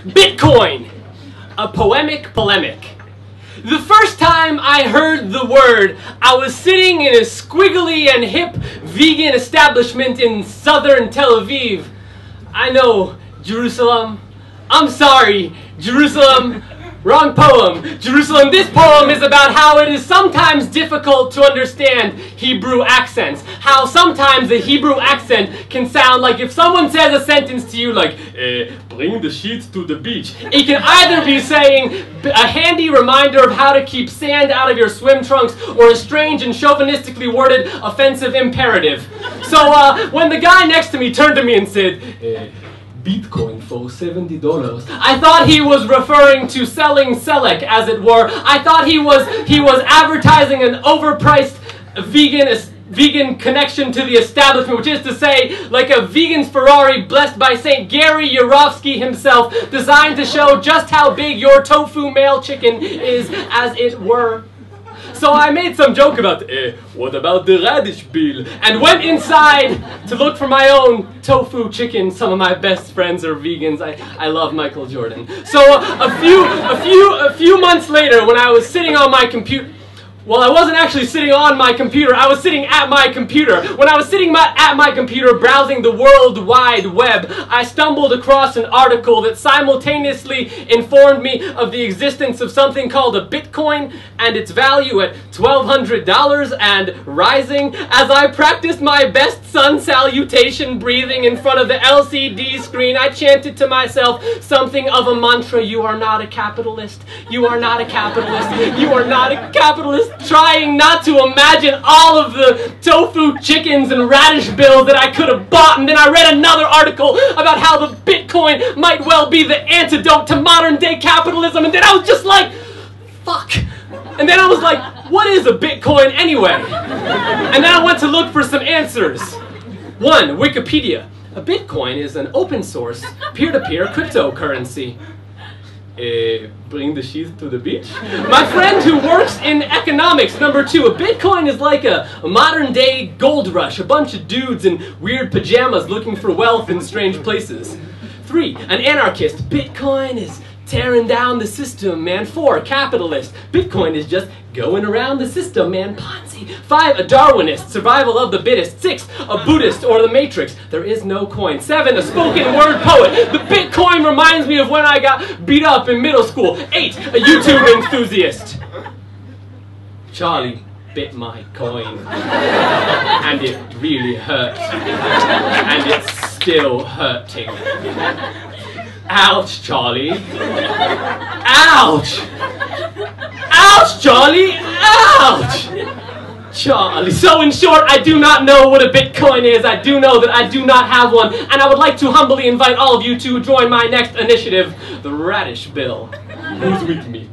Bitcoin, a poemic polemic. The first time I heard the word, I was sitting in a squiggly and hip vegan establishment in southern Tel Aviv. I know, Jerusalem. I'm sorry, Jerusalem. Wrong poem. Jerusalem, this poem is about how it is sometimes difficult to understand Hebrew accents. How sometimes the Hebrew accent can sound like if someone says a sentence to you like, bring the sheets to the beach. It can either be saying a handy reminder of how to keep sand out of your swim trunks or a strange and chauvinistically worded offensive imperative. So when the guy next to me turned to me and said, Bitcoin for $70. I thought he was referring to selling Selec, as it were. I thought he was advertising an overpriced vegan connection to the establishment, which is to say, like a vegan's Ferrari blessed by St. Gary Yourofsky himself, designed to show just how big your tofu male chicken is, as it were. So I made some joke about, what about the radish bill? And went inside to look for my own tofu chicken. Some of my best friends are vegans. I love Michael Jordan. So a few months later, when I was sitting on my computer, well, I wasn't actually sitting on my computer, I was sitting at my computer. When I was sitting at my computer browsing the World Wide Web, I stumbled across an article that simultaneously informed me of the existence of something called a Bitcoin and its value at $1,200 and rising. As I practiced my best sun salutation breathing in front of the LCD screen, I chanted to myself something of a mantra: you are not a capitalist, you are not a capitalist, you are not a capitalist. Trying not to imagine all of the tofu chickens and radish bills that I could have bought. And then I read another article about how the Bitcoin might well be the antidote to modern day capitalism. And then I was just like, fuck. And then I was like, what is a Bitcoin anyway? And then I went to look for some answers. 1, Wikipedia. A Bitcoin is an open source, peer-to-peer cryptocurrency. Bring the sheath to the beach? My friend who works in economics. Number 2, a Bitcoin is like a modern day gold rush. A bunch of dudes in weird pajamas looking for wealth in strange places. 3, an anarchist. Bitcoin is tearing down the system, man. 4, capitalist. Bitcoin is just going around the system, man. Ponzi. 5, a Darwinist. Survival of the fittest. 6, a Buddhist or the Matrix. There is no coin. 7, a spoken word poet. The Bitcoin reminds me of when I got beat up in middle school. 8, a YouTube enthusiast. Charlie bit my coin. And it really hurt. And it's still hurting. Ouch, Charlie. Ouch! Ouch, Charlie! Ouch! Charlie. So in short, I do not know what a Bitcoin is. I do know that I do not have one. And I would like to humbly invite all of you to join my next initiative, the Radish Bill. Who's with me?